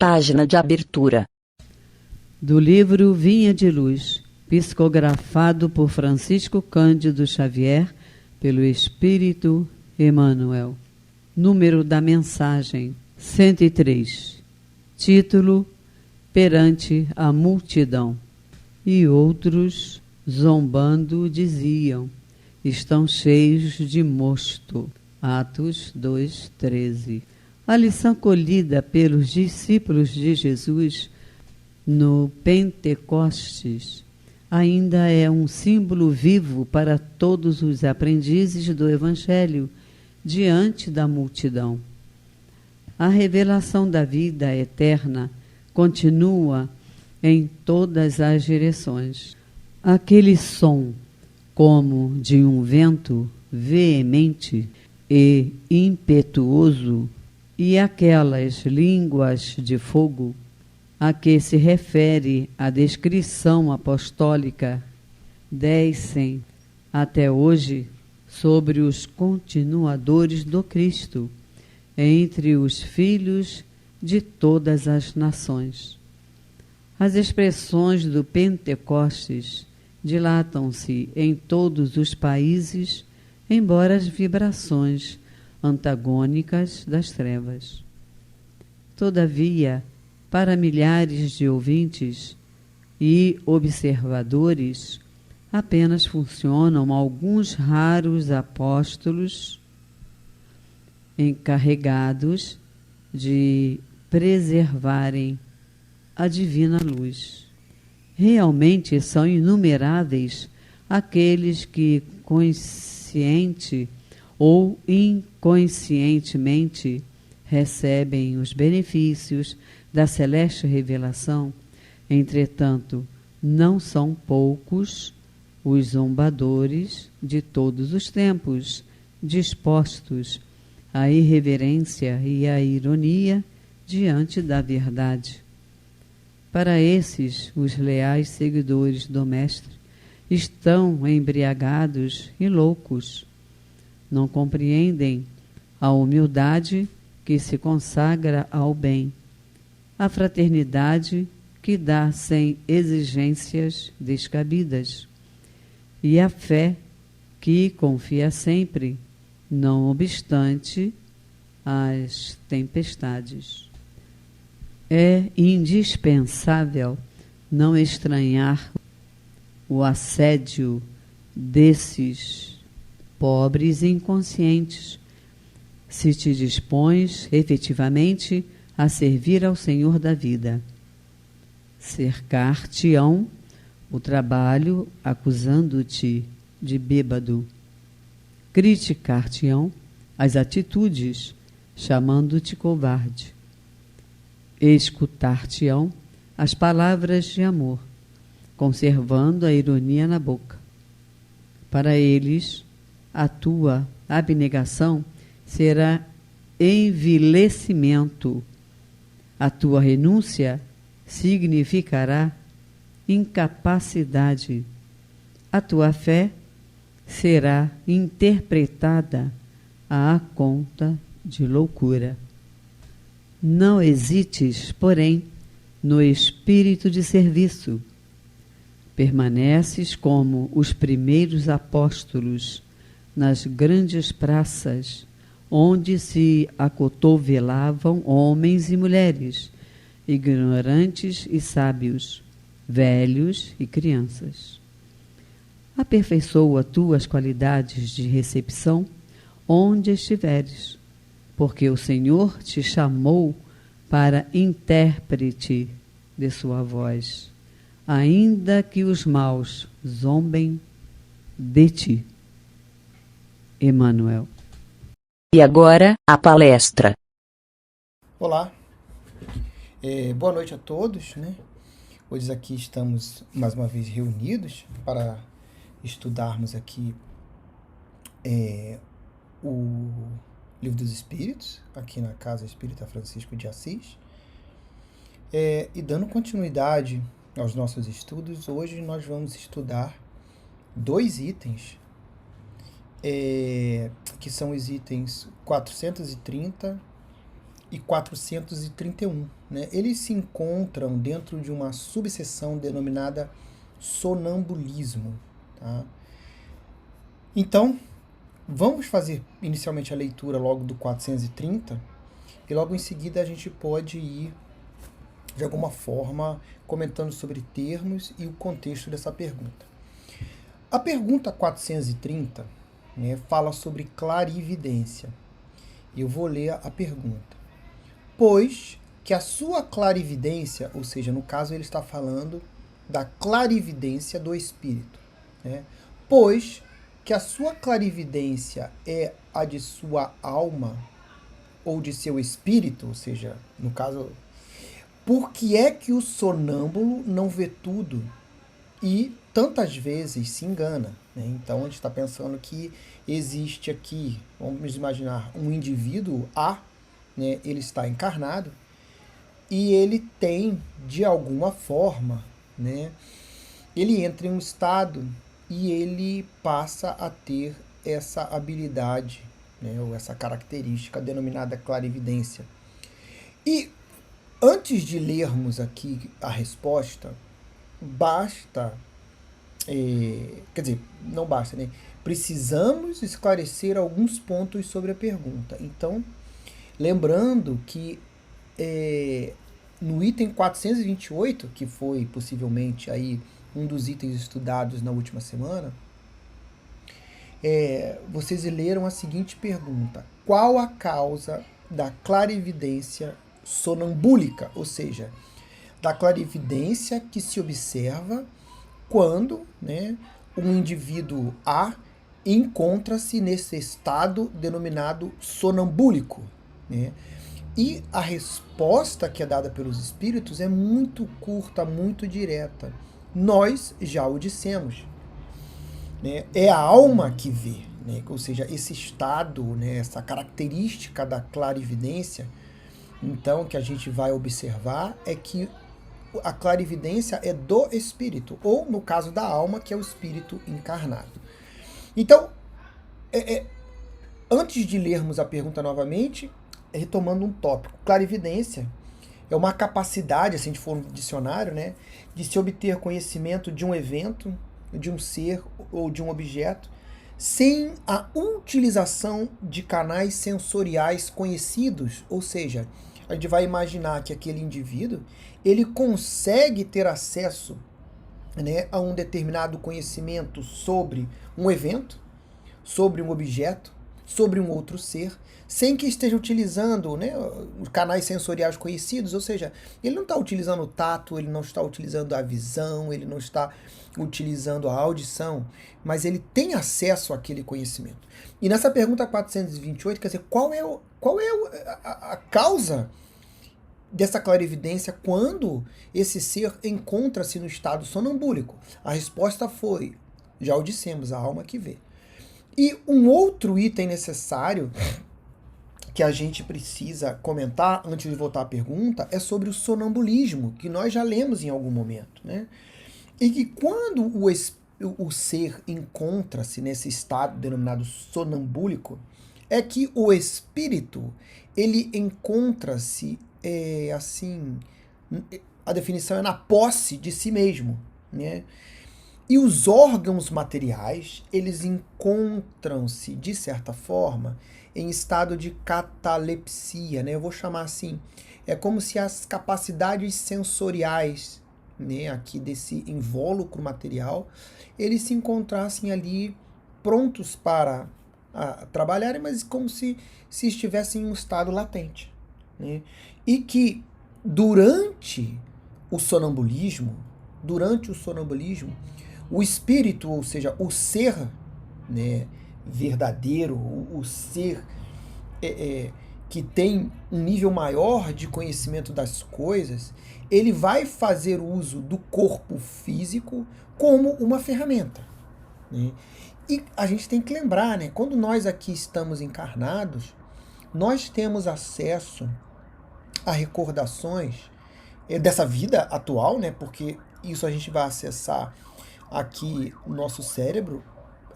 Página de abertura. Do livro Vinha de Luz, psicografado por Francisco Cândido Xavier, pelo Espírito Emmanuel. Número da mensagem 103. Título: Perante a multidão. E outros, zombando, diziam: estão cheios de mosto. Atos 2:13. A lição colhida pelos discípulos de Jesus no Pentecostes ainda é um símbolo vivo para todos os aprendizes do Evangelho diante da multidão. A revelação da vida eterna continua em todas as direções. Aquele som, como de um vento veemente e impetuoso, e aquelas línguas de fogo a que se refere a descrição apostólica, descem até hoje sobre os continuadores do Cristo, entre os filhos de todas as nações. As expressões do Pentecostes dilatam-se em todos os países, embora as vibrações antagônicas das trevas. Todavia, para milhares de ouvintes e observadores, apenas funcionam alguns raros apóstolos encarregados de preservarem a divina luz. Realmente são inumeráveis aqueles que, consciente ou inconscientemente, recebem os benefícios da celeste revelação. Entretanto, não são poucos os zombadores de todos os tempos, dispostos à irreverência e à ironia diante da verdade. Para esses, os leais seguidores do Mestre estão embriagados e loucos. Não compreendem a humildade que se consagra ao bem, a fraternidade que dá sem exigências descabidas, e a fé que confia sempre, não obstante as tempestades. É indispensável não estranhar o assédio desses pobres inconscientes, se te dispões efetivamente a servir ao Senhor da vida. Cercar-te-ão o trabalho acusando-te de bêbado. Criticar-te-ão as atitudes chamando-te covarde. Escutar-te-ão as palavras de amor, conservando a ironia na boca. Para eles, a tua abnegação será envilecimento. A tua renúncia significará incapacidade. A tua fé será interpretada à conta de loucura. Não hesites, porém, no espírito de serviço. Permaneces como os primeiros apóstolos nas grandes praças, onde se acotovelavam homens e mulheres, ignorantes e sábios, velhos e crianças. Aperfeiçoa tuas qualidades de recepção onde estiveres, porque o Senhor te chamou para intérprete de sua voz, ainda que os maus zombem de ti. Emmanuel. E agora, a palestra. Olá, boa noite a todos, né? Hoje aqui estamos mais uma vez reunidos para estudarmos aqui o Livro dos Espíritos, aqui na Casa Espírita Francisco de Assis. E dando continuidade aos nossos estudos, hoje nós vamos estudar 2 itens, que são os itens 430 e 431. Né? Eles se encontram dentro de uma subseção denominada sonambulismo. Tá? Então, vamos fazer inicialmente a leitura logo do 430 e logo em seguida a gente pode ir, de alguma forma, comentando sobre termos e o contexto dessa pergunta. A pergunta 430, né, fala sobre clarividência. Eu vou ler a pergunta. Pois que a sua clarividência, ou seja, no caso ele está falando da clarividência do espírito, né? Pois que a sua clarividência é a de sua alma ou de seu espírito, ou seja, no caso, por que é que o sonâmbulo não vê tudo e tantas vezes se engana? Né? Então a gente está pensando que existe aqui, vamos imaginar, um indivíduo A, né? Ele está encarnado e ele tem, de alguma forma, né? Ele entra em um estado e ele passa a ter essa habilidade, né? Ou essa característica denominada clarividência. E antes de lermos aqui a resposta, basta, quer dizer, não basta, né? Precisamos esclarecer alguns pontos sobre a pergunta. Então, lembrando que no item 428, que foi possivelmente aí um dos itens estudados na última semana, vocês leram a seguinte pergunta: qual a causa da clarividência sonambúlica? Ou seja, da clarividência que se observa quando, né, um indivíduo A encontra-se nesse estado denominado sonambúlico, né? E a resposta que é dada pelos espíritos é muito curta, muito direta. Nós já o dissemos, né? É a alma que vê, né? Ou seja, esse estado, né, essa característica da clarividência, então, que a gente vai observar é que a clarividência é do espírito, ou no caso da alma, que é o espírito encarnado. Então, antes de lermos a pergunta novamente, retomando um tópico, clarividência é uma capacidade, se a gente for no dicionário, né, de se obter conhecimento de um evento, de um ser ou de um objeto, sem a utilização de canais sensoriais conhecidos. Ou seja, a gente vai imaginar que aquele indivíduo ele consegue ter acesso, né, a um determinado conhecimento sobre um evento, sobre um objeto, sobre um outro ser, sem que esteja utilizando, né, os canais sensoriais conhecidos. Ou seja, ele não está utilizando o tato, ele não está utilizando a visão, ele não está utilizando a audição, mas ele tem acesso àquele conhecimento. E nessa pergunta 428, quer dizer, qual é a causa dessa clarividência quando esse ser encontra-se no estado sonambúlico? A resposta foi, já o dissemos, a alma que vê. E um outro item necessário que a gente precisa comentar antes de voltar à pergunta é sobre o sonambulismo, que nós já lemos em algum momento, né? E que quando o ser encontra-se nesse estado denominado sonambúlico, é que o espírito ele encontra-se, assim, a definição é na posse de si mesmo, né? E os órgãos materiais, eles encontram-se, de certa forma, em estado de catalepsia, né? Eu vou chamar assim, é como se as capacidades sensoriais, né, aqui desse invólucro material, eles se encontrassem ali prontos para trabalharem, mas como se estivessem em um estado latente, né? E que durante o sonambulismo, o espírito, ou seja, o ser, né, verdadeiro, o ser que tem um nível maior de conhecimento das coisas, ele vai fazer uso do corpo físico como uma ferramenta, né? E a gente tem que lembrar, né, quando nós aqui estamos encarnados, nós temos acesso a recordações dessa vida atual, né, porque isso a gente vai acessar aqui o nosso cérebro,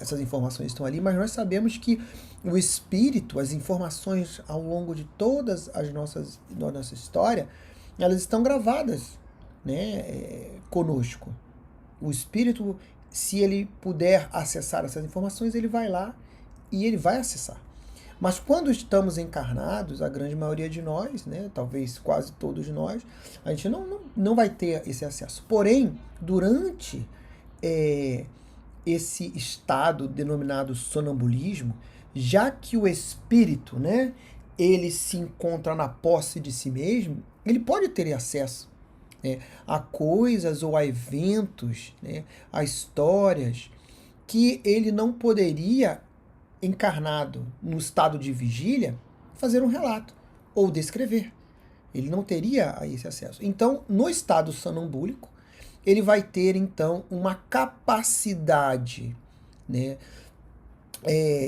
essas informações estão ali, mas nós sabemos que o espírito, as informações ao longo de todas da nossa história, elas estão gravadas, né, conosco. O espírito, se ele puder acessar essas informações, ele vai lá e ele vai acessar. Mas quando estamos encarnados, a grande maioria de nós, né, talvez quase todos nós, a gente não vai ter esse acesso. Porém, durante esse estado denominado sonambulismo, já que o espírito, né, ele se encontra na posse de si mesmo, ele pode ter acesso, né, a coisas ou a eventos, né, a histórias que ele não poderia, encarnado no estado de vigília, fazer um relato ou descrever. Ele não teria esse acesso. Então, no estado sonambúlico, ele vai ter, então, uma capacidade, né,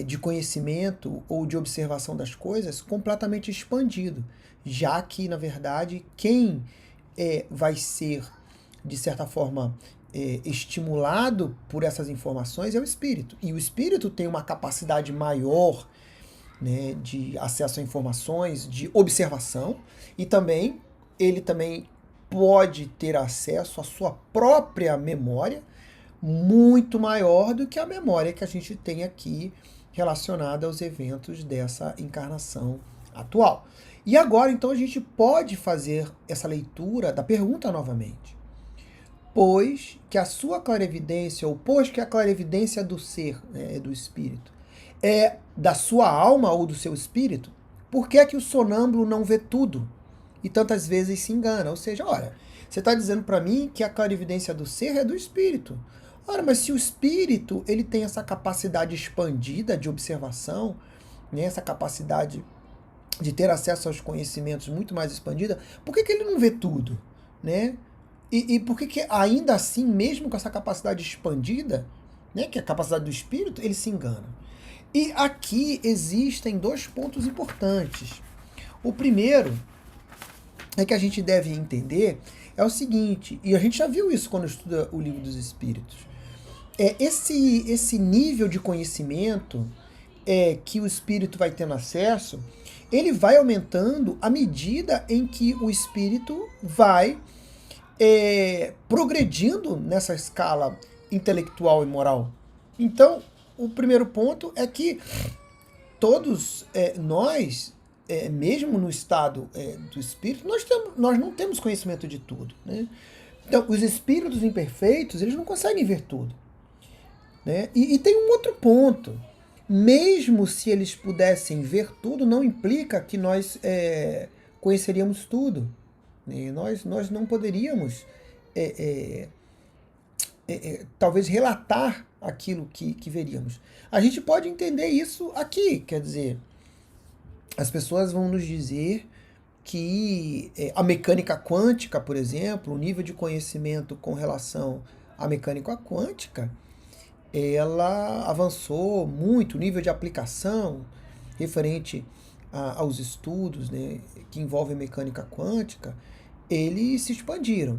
de conhecimento ou de observação das coisas completamente expandido, já que, na verdade, quem vai ser, de certa forma, estimulado por essas informações é o espírito. E o espírito tem uma capacidade maior, né, de acesso a informações, de observação, e também ele também pode ter acesso à sua própria memória, muito maior do que a memória que a gente tem aqui relacionada aos eventos dessa encarnação atual. E agora, então, a gente pode fazer essa leitura da pergunta novamente. Pois que a sua clarividência, ou pois que a clarividência do ser, né, do espírito, é da sua alma ou do seu espírito, por que é que o sonâmbulo não vê tudo e tantas vezes se engana? Ou seja, olha, você está dizendo para mim que a clarividência do ser é do espírito. Ora, mas se o espírito ele tem essa capacidade expandida de observação, né, essa capacidade de ter acesso aos conhecimentos muito mais expandida, por que ele não vê tudo? Né? E por que ainda assim, mesmo com essa capacidade expandida, né, que é a capacidade do espírito, ele se engana? E aqui existem dois pontos importantes. O primeiro é que a gente deve entender é o seguinte, e a gente já viu isso quando estuda o Livro dos Espíritos. Esse nível de conhecimento que o espírito vai tendo acesso, ele vai aumentando à medida em que o espírito vai progredindo nessa escala intelectual e moral. Então, o primeiro ponto é que todos nós, mesmo no estado do espírito, nós não temos conhecimento de tudo. Né? Então, os espíritos imperfeitos, eles não conseguem ver tudo. Né? E tem um outro ponto. Mesmo se eles pudessem ver tudo, não implica que nós conheceríamos tudo. Né? Nós não poderíamos, talvez, relatar aquilo que veríamos. A gente pode entender isso aqui, quer dizer, as pessoas vão nos dizer que a mecânica quântica, por exemplo, o nível de conhecimento com relação à mecânica quântica, ela avançou muito, o nível de aplicação referente aos estudos, né, que envolvem mecânica quântica, eles se expandiram.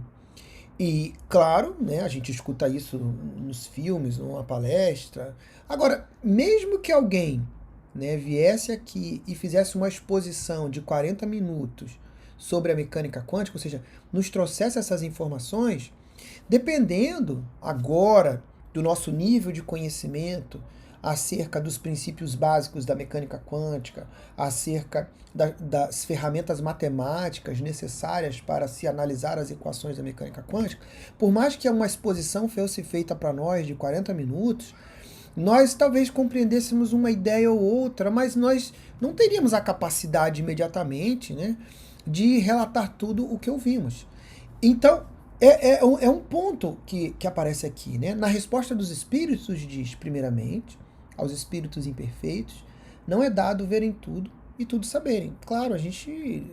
E, claro, né, a gente escuta isso nos filmes, numa palestra. Agora, mesmo que alguém, né, viesse aqui e fizesse uma exposição de 40 minutos sobre a mecânica quântica, ou seja, nos trouxesse essas informações, dependendo agora do nosso nível de conhecimento acerca dos princípios básicos da mecânica quântica, acerca das ferramentas matemáticas necessárias para se analisar as equações da mecânica quântica, por mais que uma exposição fosse feita para nós de 40 minutos, nós talvez compreendêssemos uma ideia ou outra, mas nós não teríamos a capacidade imediatamente, né, de relatar tudo o que ouvimos. Então, é um ponto que aparece aqui. Né? Na resposta dos espíritos diz, primeiramente, aos espíritos imperfeitos, não é dado verem tudo e tudo saberem. Claro, a gente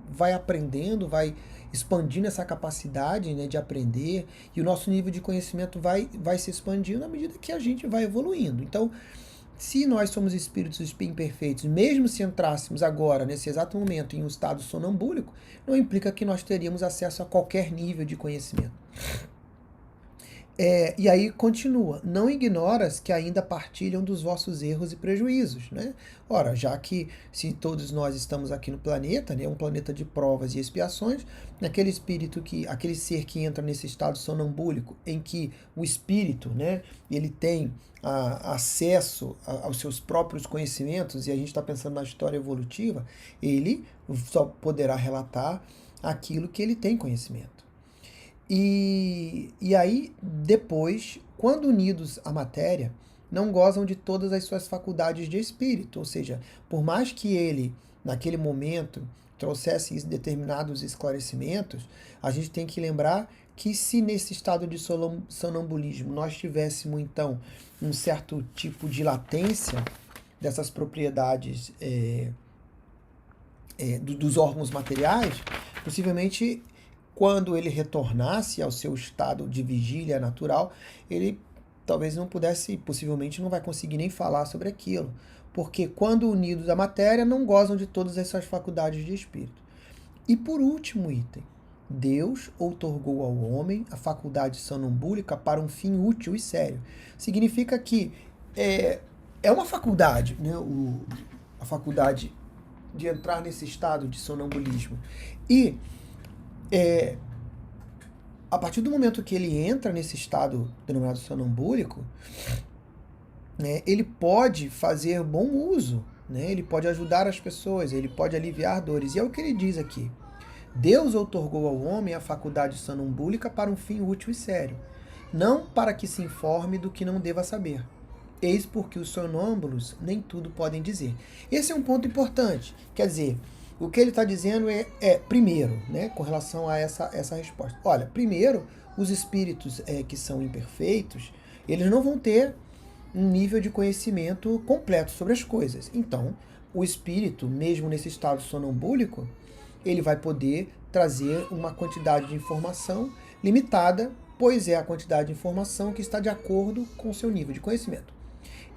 vai aprendendo, vai expandindo essa capacidade, né, de aprender, e o nosso nível de conhecimento vai se expandindo à medida que a gente vai evoluindo. Então, se nós somos espíritos imperfeitos, mesmo se entrássemos agora, nesse exato momento, em um estado sonambúlico, não implica que nós teríamos acesso a qualquer nível de conhecimento. E aí continua, não ignoras que ainda partilham dos vossos erros e prejuízos, né? Ora, já que se todos nós estamos aqui no planeta, né, um planeta de provas e expiações, aquele ser que entra nesse estado sonambúlico, em que o espírito, né, ele tem acesso aos seus próprios conhecimentos, e a gente está pensando na história evolutiva, ele só poderá relatar aquilo que ele tem conhecimento. E aí, depois, quando unidos à matéria, não gozam de todas as suas faculdades de espírito. Ou seja, por mais que ele, naquele momento, trouxesse determinados esclarecimentos, a gente tem que lembrar que se nesse estado de sonambulismo nós tivéssemos, então, um certo tipo de latência dessas propriedades dos órgãos materiais, possivelmente quando ele retornasse ao seu estado de vigília natural, ele talvez não pudesse, possivelmente não vai conseguir nem falar sobre aquilo. Porque quando unidos à matéria, não gozam de todas essas faculdades de espírito. E por último item, Deus outorgou ao homem a faculdade sonambúlica para um fim útil e sério. Significa que é uma faculdade, né? A faculdade de entrar nesse estado de sonambulismo. E a partir do momento que ele entra nesse estado denominado sonambúlico, né, ele pode fazer bom uso, né, ele pode ajudar as pessoas, ele pode aliviar dores. E é o que ele diz aqui. Deus outorgou ao homem a faculdade sonambúlica para um fim útil e sério, não para que se informe do que não deva saber. Eis porque os sonâmbulos nem tudo podem dizer. Esse é um ponto importante. Quer dizer, o que ele está dizendo primeiro, né, com relação a essa resposta. Olha, primeiro, os espíritos que são imperfeitos, eles não vão ter um nível de conhecimento completo sobre as coisas. Então, o espírito, mesmo nesse estado sonambúlico, ele vai poder trazer uma quantidade de informação limitada, pois é a quantidade de informação que está de acordo com o seu nível de conhecimento.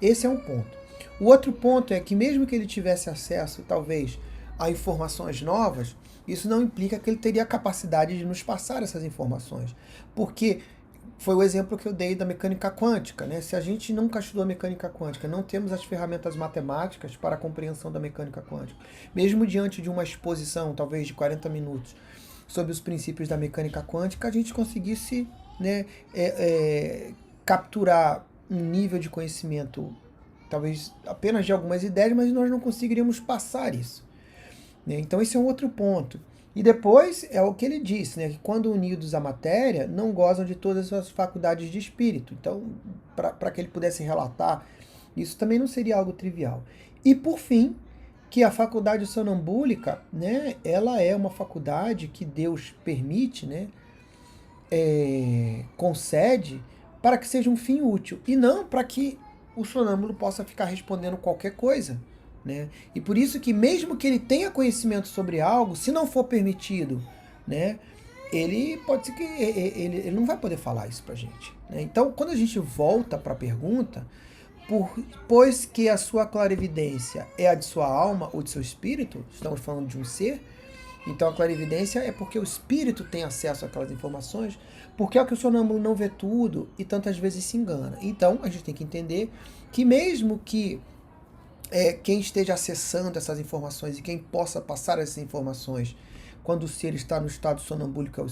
Esse é um ponto. O outro ponto é que mesmo que ele tivesse acesso, talvez, a informações novas, isso não implica que ele teria a capacidade de nos passar essas informações. Porque foi o exemplo que eu dei da mecânica quântica, né? Se a gente nunca estudou mecânica quântica, não temos as ferramentas matemáticas para a compreensão da mecânica quântica, mesmo diante de uma exposição, talvez de 40 minutos, sobre os princípios da mecânica quântica, a gente conseguisse, né, capturar um nível de conhecimento, talvez apenas de algumas ideias, mas nós não conseguiríamos passar isso. Então esse é um outro ponto. E depois é o que ele disse, né, que quando unidos à matéria, não gozam de todas as suas faculdades de espírito. Então, para que ele pudesse relatar, isso também não seria algo trivial. E por fim, que a faculdade sonambúlica, né, ela é uma faculdade que Deus permite, né, concede para que seja um fim útil, e não para que o sonâmbulo possa ficar respondendo qualquer coisa. Né? E por isso que mesmo que ele tenha conhecimento sobre algo, se não for permitido, né, ele pode ser que ele não vai poder falar isso pra gente. Né? Então, quando a gente volta para a pergunta, pois que a sua clarividência é a de sua alma ou de seu espírito, estamos falando de um ser, então a clarividência é porque o espírito tem acesso àquelas informações, porque é o que o sonâmbulo não vê tudo e tantas vezes se engana. Então, a gente tem que entender que mesmo que quem esteja acessando essas informações e quem possa passar essas informações quando o ser está no estado sonambúlico é o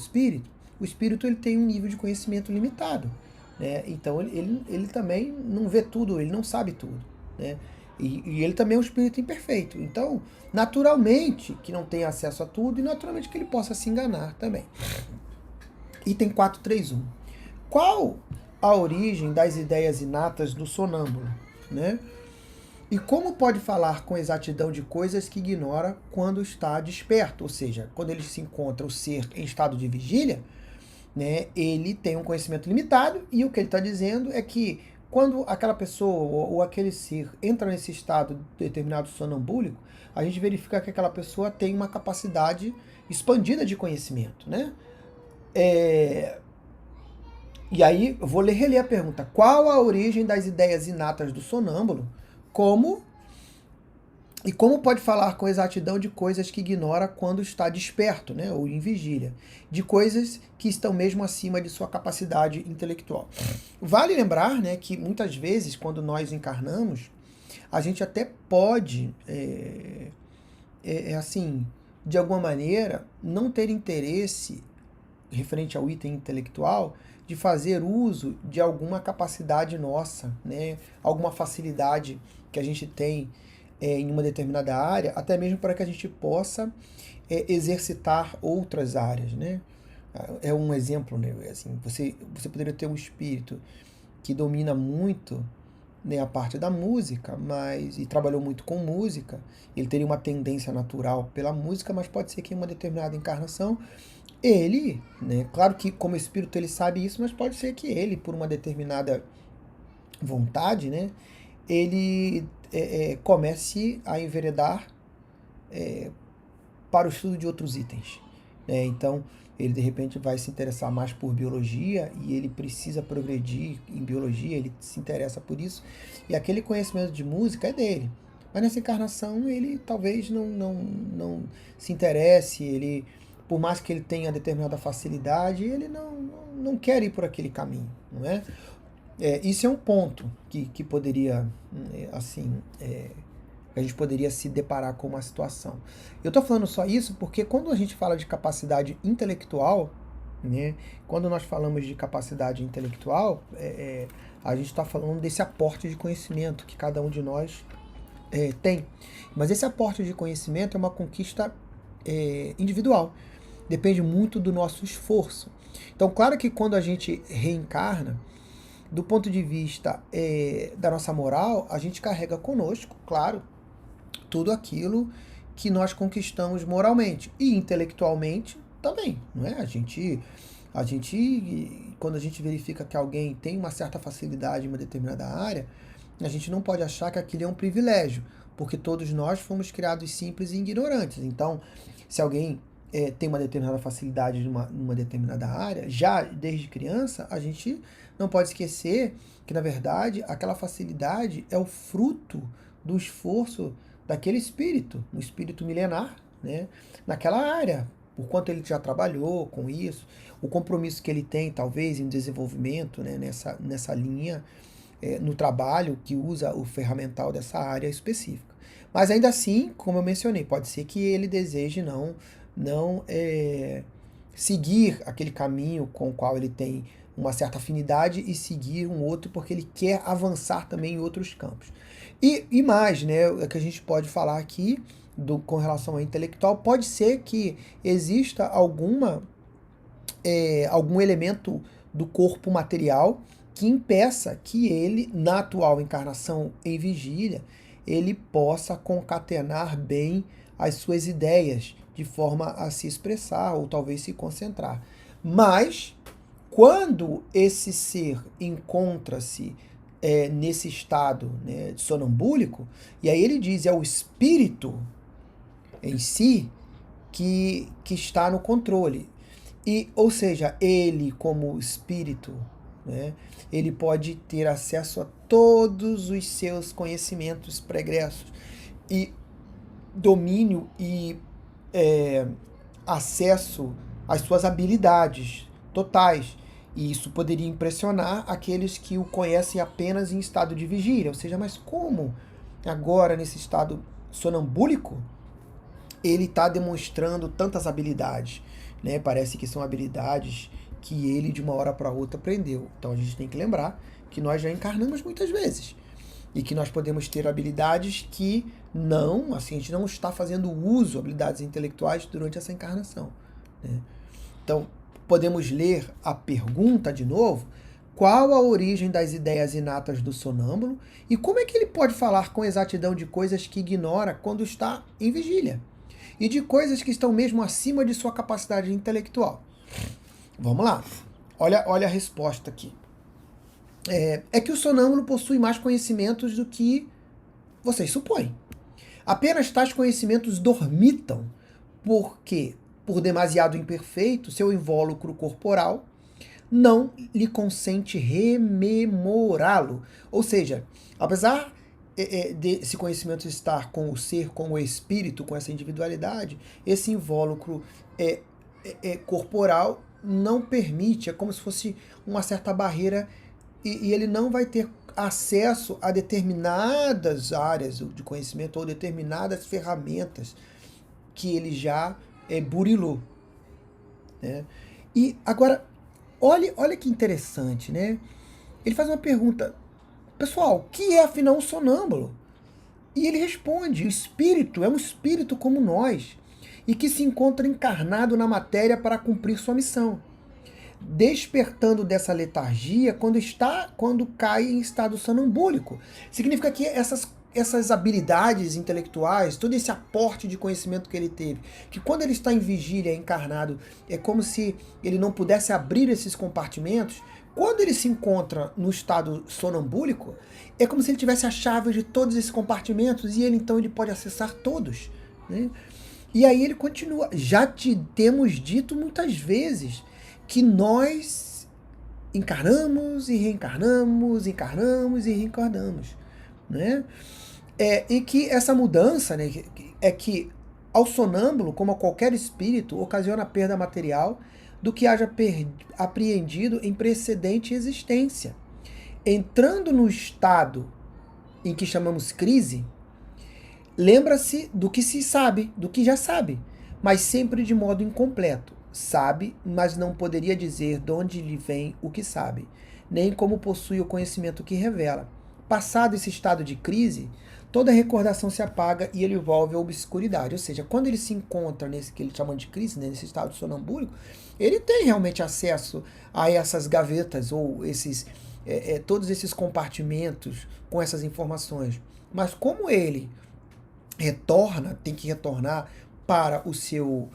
espírito ele tem um nível de conhecimento limitado. Né? Então ele também não vê tudo, ele não sabe tudo. Né? E ele também é um espírito imperfeito. Então, naturalmente que não tem acesso a tudo e naturalmente que ele possa se enganar também. Item 431. Qual a origem das ideias inatas do sonâmbulo? Né? E como pode falar com exatidão de coisas que ignora quando está desperto? Ou seja, quando ele se encontra o ser em estado de vigília, né, ele tem um conhecimento limitado, e o que ele está dizendo é que quando aquela pessoa ou aquele ser entra nesse estado determinado sonambúlico, a gente verifica que aquela pessoa tem uma capacidade expandida de conhecimento. Né? E aí, eu vou reler a pergunta. Qual a origem das ideias inatas do sonâmbulo? Como E como pode falar com exatidão de coisas que ignora quando está desperto, né, ou em vigília, de coisas que estão mesmo acima de sua capacidade intelectual? Vale lembrar, né, que muitas vezes, quando nós encarnamos, a gente até pode, assim, de alguma maneira, não ter interesse referente ao item intelectual, de fazer uso de alguma capacidade nossa, né, alguma facilidade que a gente tem em uma determinada área, até mesmo para que a gente possa exercitar outras áreas, né? É um exemplo, né? Assim, você poderia ter um espírito que domina muito, né, a parte da música, e trabalhou muito com música, ele teria uma tendência natural pela música, mas pode ser que em uma determinada encarnação ele, né, claro que como espírito ele sabe isso, mas pode ser que ele, por uma determinada vontade, né, ele comece a enveredar para o estudo de outros itens, né? Então, ele de repente vai se interessar mais por biologia e ele precisa progredir em biologia, ele se interessa por isso, e aquele conhecimento de música é dele. Mas nessa encarnação ele talvez não se interesse, ele, por mais que ele tenha determinada facilidade, ele não quer ir por aquele caminho, não é? Isso é um ponto que poderia, assim, a gente poderia se deparar com uma situação. Eu estou falando só isso porque quando a gente fala de capacidade intelectual, né, quando nós falamos de capacidade intelectual, a gente está falando desse aporte de conhecimento que cada um de nós tem. Mas esse aporte de conhecimento é uma conquista individual. Depende muito do nosso esforço. Então, claro que quando a gente reencarna, do ponto de vista da nossa moral, a gente carrega conosco, claro, tudo aquilo que nós conquistamos moralmente e intelectualmente também, não é? A gente, quando a gente verifica que alguém tem uma certa facilidade em uma determinada área, a gente não pode achar que aquilo é um privilégio, porque todos nós fomos criados simples e ignorantes. Então, se alguém tem uma determinada facilidade numa determinada área, já desde criança, a gente não pode esquecer que, na verdade, aquela facilidade é o fruto do esforço daquele espírito, um espírito milenar, né, naquela área, por quanto ele já trabalhou com isso, o compromisso que ele tem, talvez, em desenvolvimento, né, nessa linha, no trabalho que usa o ferramental dessa área específica. Mas ainda assim, como eu mencionei, pode ser que ele deseje não seguir aquele caminho com o qual ele tem uma certa afinidade e seguir um outro porque ele quer avançar também em outros campos. E mais, né, o que a gente pode falar aqui com relação ao intelectual, pode ser que exista algum elemento do corpo material que impeça que ele, na atual encarnação em vigília, ele possa concatenar bem as suas ideias de forma a se expressar ou talvez se concentrar. Mas, quando esse ser encontra-se nesse estado, né, sonambúlico, e aí ele diz, é o espírito em si que está no controle. Ou seja, ele como espírito, né, ele pode ter acesso a todos os seus conhecimentos pregressos e domínio e acesso às suas habilidades totais. E isso poderia impressionar aqueles que o conhecem apenas em estado de vigília. Ou seja, mas como agora nesse estado sonambúlico ele está demonstrando tantas habilidades, né? Parece que são habilidades que ele de uma hora para outra aprendeu. Então a gente tem que lembrar que nós já encarnamos muitas vezes e que nós podemos ter habilidades que a gente não está fazendo uso, habilidades intelectuais durante essa encarnação, né? Então podemos ler a pergunta de novo: qual a origem das ideias inatas do sonâmbulo e como é que ele pode falar com exatidão de coisas que ignora quando está em vigília e de coisas que estão mesmo acima de sua capacidade intelectual? Vamos lá, olha a resposta aqui. É que o sonâmbulo possui mais conhecimentos do que vocês supõem. Apenas tais conhecimentos dormitam porque, por demasiado imperfeito, seu invólucro corporal não lhe consente rememorá-lo. Ou seja, apesar desse conhecimento estar com o ser, com o espírito, com essa individualidade, esse invólucro corporal não permite, é como se fosse uma certa barreira e ele não vai ter acesso a determinadas áreas de conhecimento ou determinadas ferramentas que ele já burilou, né? E agora, olha que interessante, né? Ele faz uma pergunta: pessoal, o que é afinal um sonâmbulo? E ele responde: o espírito é um espírito como nós e que se encontra encarnado na matéria para cumprir sua missão, despertando dessa letargia quando cai em estado sonambúlico. Significa que essas habilidades intelectuais, todo esse aporte de conhecimento que ele teve, que quando ele está em vigília, encarnado, é como se ele não pudesse abrir esses compartimentos. Quando ele se encontra no estado sonambúlico, é como se ele tivesse a chave de todos esses compartimentos e ele pode acessar todos, né? E aí ele continua: já te temos dito muitas vezes que nós encarnamos e reencarnamos, encarnamos e reencarnamos, né? E que essa mudança, né, é que ao sonâmbulo, como a qualquer espírito, ocasiona a perda material do que haja apreendido em precedente existência. Entrando no estado em que chamamos crise, lembra-se do que se sabe, do que já sabe, mas sempre de modo incompleto. Sabe, mas não poderia dizer de onde lhe vem o que sabe, nem como possui o conhecimento que revela. Passado esse estado de crise, toda recordação se apaga e ele volve à obscuridade. Ou seja, quando ele se encontra nesse que ele chama de crise, né, nesse estado sonambúlico, ele tem realmente acesso a essas gavetas ou todos esses compartimentos com essas informações. Mas como ele tem que retornar para o seu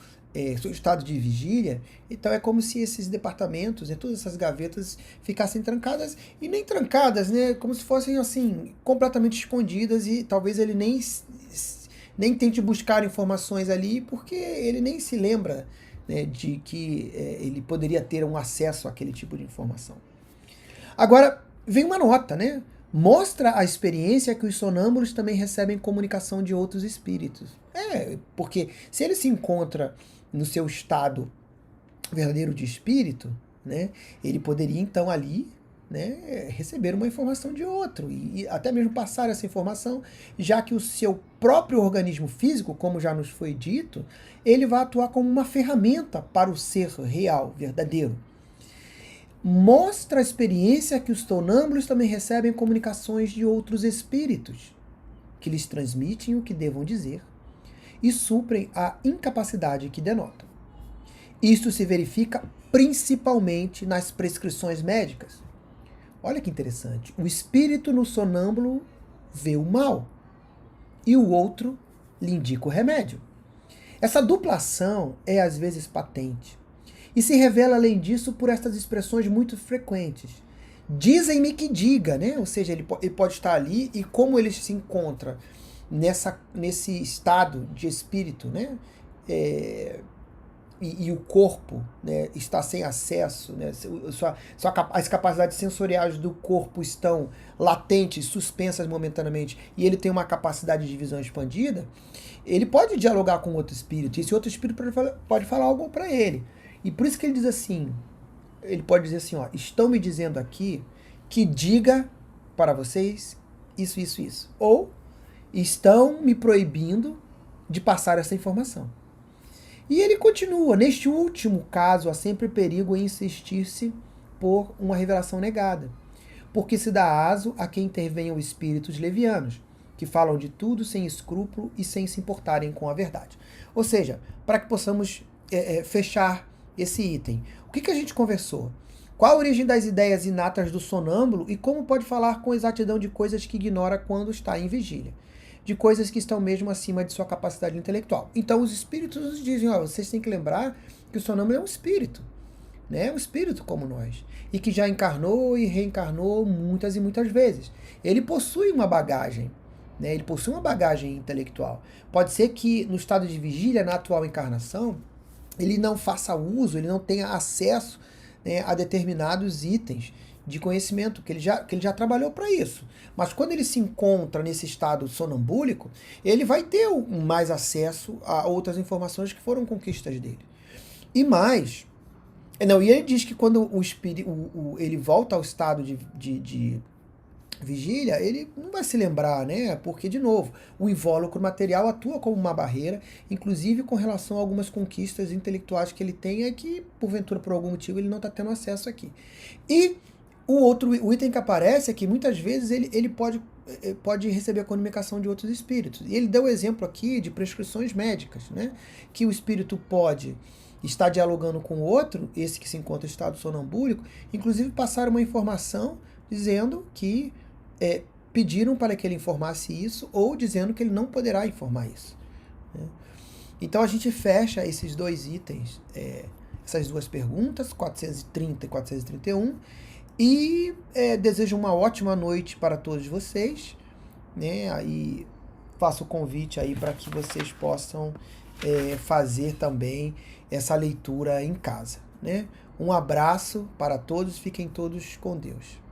estado de vigília, então é como se esses departamentos, todas essas gavetas ficassem trancadas, e nem trancadas, né, como se fossem assim, completamente escondidas, e talvez ele nem tente buscar informações ali, porque ele nem se lembra, né, de que ele poderia ter um acesso àquele tipo de informação. Agora, vem uma nota, né? Mostra a experiência que os sonâmbulos também recebem comunicação de outros espíritos. Porque se ele se encontra no seu estado verdadeiro de espírito, né, ele poderia então ali, né, receber uma informação de outro e até mesmo passar essa informação, já que o seu próprio organismo físico, como já nos foi dito, ele vai atuar como uma ferramenta para o ser real, verdadeiro. Mostra a experiência que os sonâmbulos também recebem comunicações de outros espíritos, que lhes transmitem o que devam dizer e suprem a incapacidade que denotam. Isto se verifica principalmente nas prescrições médicas. Olha que interessante. O espírito no sonâmbulo vê o mal e o outro lhe indica o remédio. Essa duplação é às vezes patente e se revela, além disso, por estas expressões muito frequentes. Dizem-me que diga, né? Ou seja, ele pode estar ali e como ele se encontra nesse estado de espírito, né? E o corpo, né, está sem acesso, né? As capacidades sensoriais do corpo estão latentes, suspensas momentaneamente, e ele tem uma capacidade de visão expandida, ele pode dialogar com outro espírito, e esse outro espírito pode falar algo para ele. E por isso que ele diz assim, ele pode dizer assim, estão me dizendo aqui que diga para vocês isso, isso, isso. Ou estão me proibindo de passar essa informação. E ele continua: neste último caso, há sempre perigo em insistir-se por uma revelação negada, porque se dá aso a quem intervenham espíritos levianos, que falam de tudo sem escrúpulo e sem se importarem com a verdade. Ou seja, para que possamos fechar esse item, o que a gente conversou? Qual a origem das ideias inatas do sonâmbulo e como pode falar com exatidão de coisas que ignora quando está em vigília? De coisas que estão mesmo acima de sua capacidade intelectual. Então os espíritos nos dizem, vocês têm que lembrar que o sonâmbulo é um espírito, né? Um espírito como nós, e que já encarnou e reencarnou muitas e muitas vezes. Ele possui uma bagagem, né? Ele possui uma bagagem intelectual. Pode ser que no estado de vigília, na atual encarnação, ele não faça uso, ele não tenha acesso, né, a determinados itens de conhecimento, que ele já trabalhou para isso. Mas quando ele se encontra nesse estado sonambúlico, ele vai ter mais acesso a outras informações que foram conquistas dele. E mais, e ele diz que quando o espírito ele volta ao estado de vigília, ele não vai se lembrar, né? Porque, de novo, o invólucro material atua como uma barreira, inclusive com relação a algumas conquistas intelectuais que ele tem, que, porventura, por algum motivo, ele não está tendo acesso aqui. E o item que aparece é que, muitas vezes, ele pode receber a comunicação de outros espíritos. E ele deu o exemplo aqui de prescrições médicas, né? Que o espírito pode estar dialogando com o outro, esse que se encontra em estado sonambúlico, inclusive passar uma informação dizendo que pediram para que ele informasse isso, ou dizendo que ele não poderá informar isso, né? Então a gente fecha esses dois itens, essas duas perguntas, 430 e 431, e desejo uma ótima noite para todos vocês, né? Aí faço o convite aí para que vocês possam fazer também essa leitura em casa, né? Um abraço para todos, fiquem todos com Deus.